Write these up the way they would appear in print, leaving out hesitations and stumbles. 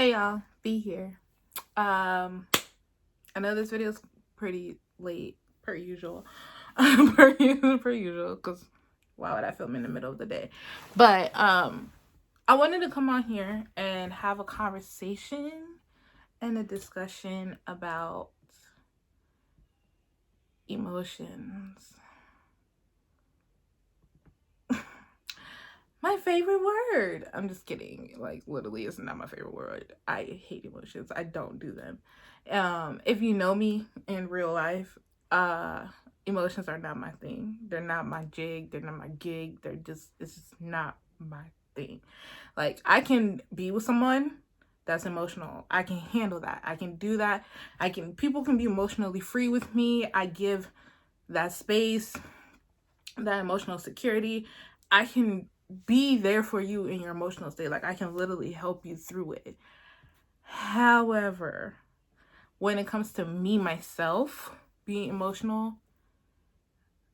Hey y'all, be here. I know this video is pretty late per usual. per usual, because why would I film in the middle of the day? But I wanted to come on here and have a conversation and a discussion about emotions. My favorite word. I'm just kidding. Like, literally, it's not my favorite word. I hate emotions. I don't do them. If you know me in real life, emotions are not my thing. They're not my jig. They're not my gig. It's just not my thing. Like, I can be with someone that's emotional. I can handle that. I can do that. People can be emotionally free with me. I give that space, that emotional security. I can be there for you in your emotional state. Like, I can literally help you through it. However, when it comes to me, myself, being emotional,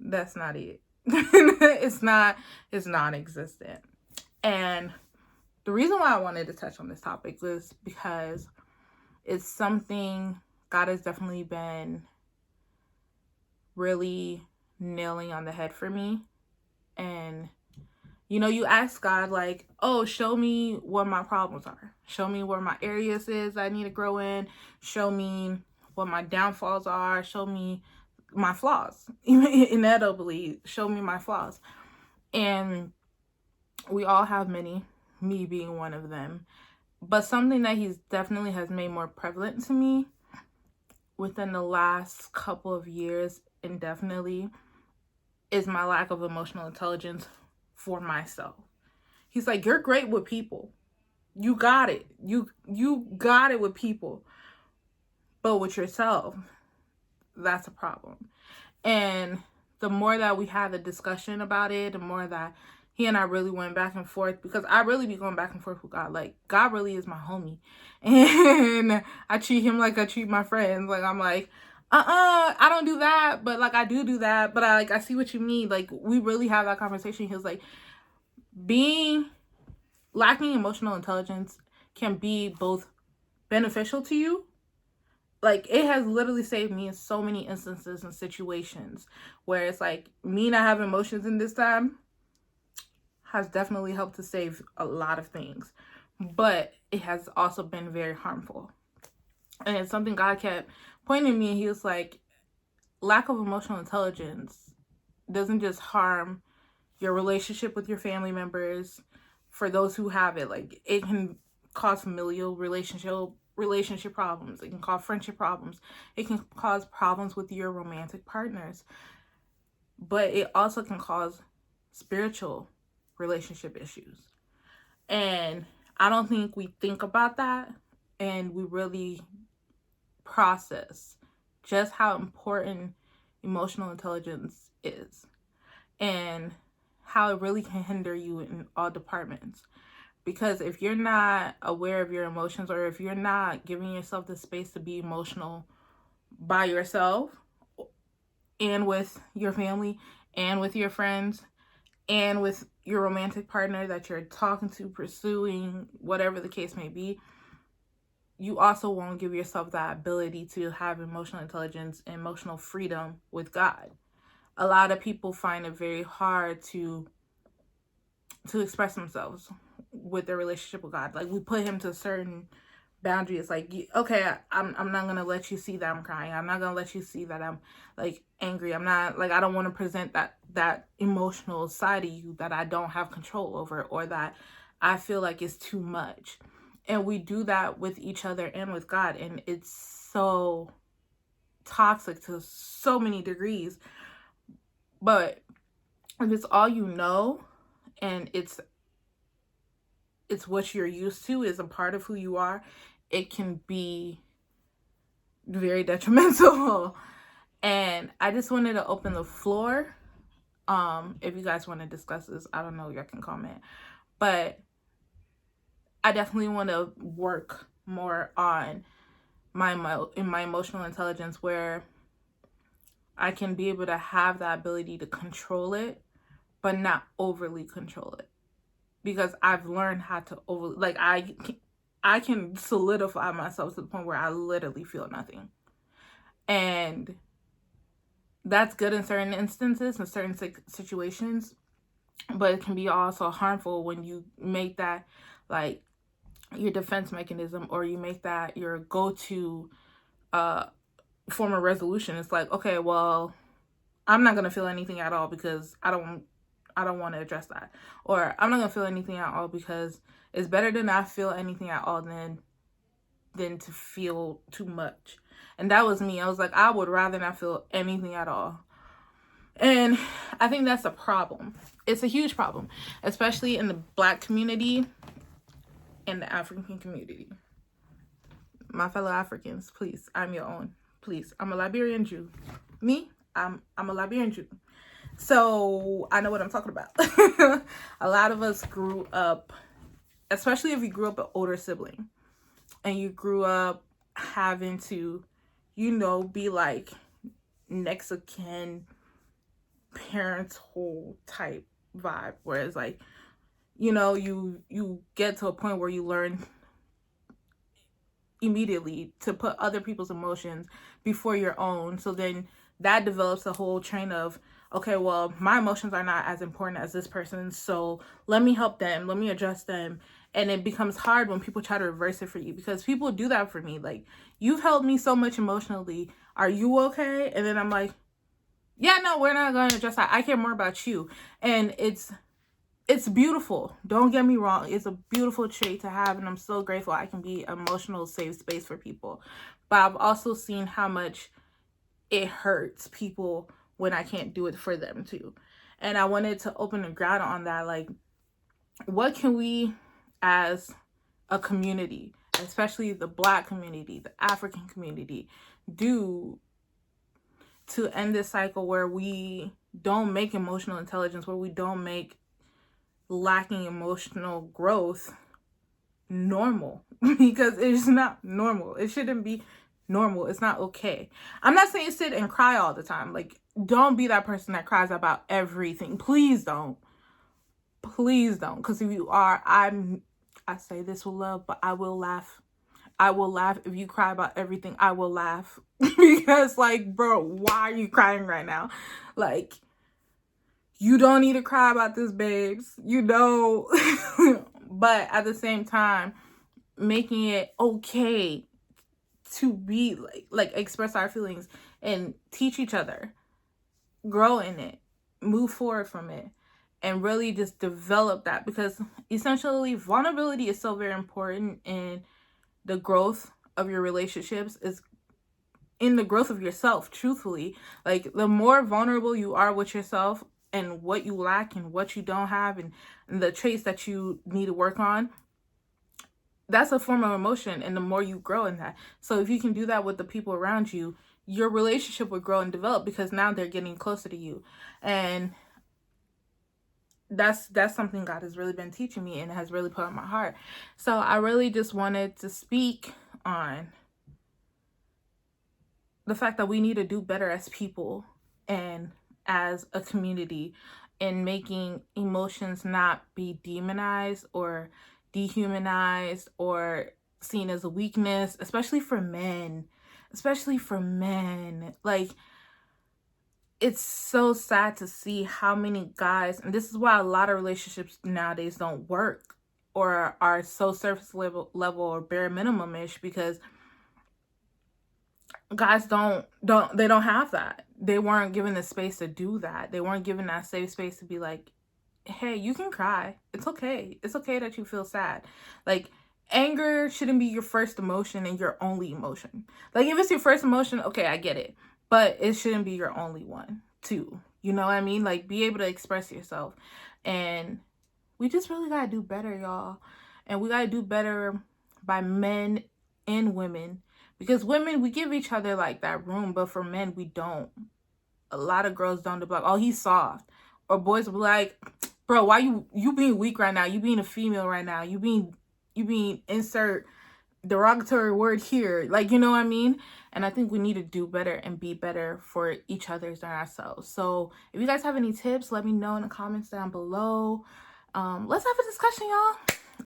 that's not it. it's non-existent. And the reason why I wanted to touch on this topic was because it's something God has definitely been really nailing on the head for me. And you ask God, like, oh, show me what my problems are. Show me where my areas is I need to grow in. Show me what my downfalls are. Show me my flaws. Inevitably, show me my flaws. And we all have many, me being one of them. But something that he's definitely has made more prevalent to me within the last couple of years, indefinitely, is my lack of emotional intelligence for myself. He's like, you're great with people. You got it. You got it with people. But with yourself, that's a problem. And the more that we had the discussion about it, the more that he and I really went back and forth, because I really be going back and forth with God. Like, God really is my homie. And I treat him like I treat my friends. Like, I'm like, I don't do that, but like I do that. But I see what you mean. Like, we really have that conversation. He was like, lacking emotional intelligence can be both beneficial to you. Like, it has literally saved me in so many instances and situations where it's like, me not having emotions in this time has definitely helped to save a lot of things. But it has also been very harmful. And it's something God kept pointing me. He was like, lack of emotional intelligence doesn't just harm your relationship with your family members. For those who have it, like, it can cause familial relationship problems. It can cause friendship problems. It can cause problems with your romantic partners. But it also can cause spiritual relationship issues. And I don't think we think about that, and we really process just how important emotional intelligence is, and how it really can hinder you in all departments. Because if you're not aware of your emotions, or if you're not giving yourself the space to be emotional by yourself and with your family and with your friends and with your romantic partner that you're talking to, pursuing, whatever the case may be, you also won't give yourself that ability to have emotional intelligence and emotional freedom with God. A lot of people find it very hard to express themselves with their relationship with God. Like, we put him to certain boundaries. Like, okay, I'm not gonna let you see that I'm crying. I'm not gonna let you see that I'm like angry. I'm not, like, I don't want to present that emotional side of you that I don't have control over, or that I feel like is too much. And we do that with each other and with God, and it's so toxic to so many degrees. But if it's all you know, and it's what you're used to, is a part of who you are, it can be very detrimental. And I just wanted to open the floor. If you guys want to discuss this, I don't know, y'all can comment. But I definitely want to work more on my emotional intelligence, where I can be able to have that ability to control it, but not overly control it. Because I've learned how to I can solidify myself to the point where I literally feel nothing. And that's good in certain instances, in certain situations, but it can be also harmful when you make that like your defense mechanism, or you make that your go-to form of resolution. It's like, okay, well, I'm not gonna feel anything at all because I don't want to address that, or I'm not gonna feel anything at all because it's better to not feel anything at all than to feel too much. And that was me. I was like, I would rather not feel anything at all. And I think that's a problem. It's a huge problem, especially in the Black community and the African community. My fellow Africans, please, I'm your own. Please, I'm a Liberian Jew. Me, I'm a Liberian Jew. So I know what I'm talking about. A lot of us grew up, especially if you grew up an older sibling, and you grew up having to, be like next of kin, parental type vibe, whereas like, you get to a point where you learn immediately to put other people's emotions before your own. So then that develops a whole train of, okay, well, my emotions are not as important as this person's, so let me help them, let me address them. And it becomes hard when people try to reverse it for you, because people do that for me. Like, you've helped me so much emotionally, are you okay? And then I'm like, yeah, no, we're not going to address that. I care more about you. And it's beautiful. Don't get me wrong. It's a beautiful trait to have, and I'm so grateful I can be an emotional safe space for people. But I've also seen how much it hurts people when I can't do it for them too. And I wanted to open the ground on that. Like, what can we as a community, especially the Black community, the African community, do to end this cycle where we don't make emotional intelligence, where we don't make lacking emotional growth normal? Because it's not normal. It shouldn't be normal. It's not okay. I'm not saying sit and cry all the time. Like, don't be that person that cries about everything. Please don't. Please don't. Because if you are, I say this with love, but I will laugh. I will laugh. If you cry about everything, I will laugh. Because, like, bro, why are you crying right now? Like, you don't need to cry about this, babes. But at the same time, making it okay to be like express our feelings and teach each other, grow in it, move forward from it, and really just develop that. Because essentially, vulnerability is so very important in the growth of your relationships, is in the growth of yourself, truthfully. Like, the more vulnerable you are with yourself and what you lack and what you don't have, and the traits that you need to work on, that's a form of emotion, and the more you grow in that. So if you can do that with the people around you, your relationship will grow and develop, because now they're getting closer to you. And that's something God has really been teaching me and has really put on my heart. So I really just wanted to speak on the fact that we need to do better as people and as a community, in making emotions not be demonized or dehumanized or seen as a weakness, especially for men. Like, it's so sad to see how many guys, and this is why a lot of relationships nowadays don't work or are so surface level or bare minimum-ish, because guys don't have that. They weren't given the space to do that. They weren't given that safe space to be like, hey, you can cry. It's okay. It's okay that you feel sad. Like, anger shouldn't be your first emotion and your only emotion. Like, if it's your first emotion, okay, I get it. But it shouldn't be your only one, too. You know what I mean? Like, be able to express yourself. And we just really gotta do better, y'all. And we gotta do better by men and women. Because women, we give each other like that room, but for men, we don't. A lot of girls don't. They're like, oh, he's soft. Or boys will be like, bro, why you being weak right now? You being a female right now. You being insert derogatory word here. Like, you know what I mean? And I think we need to do better and be better for each other than ourselves. So if you guys have any tips, let me know in the comments down below. Let's have a discussion, y'all.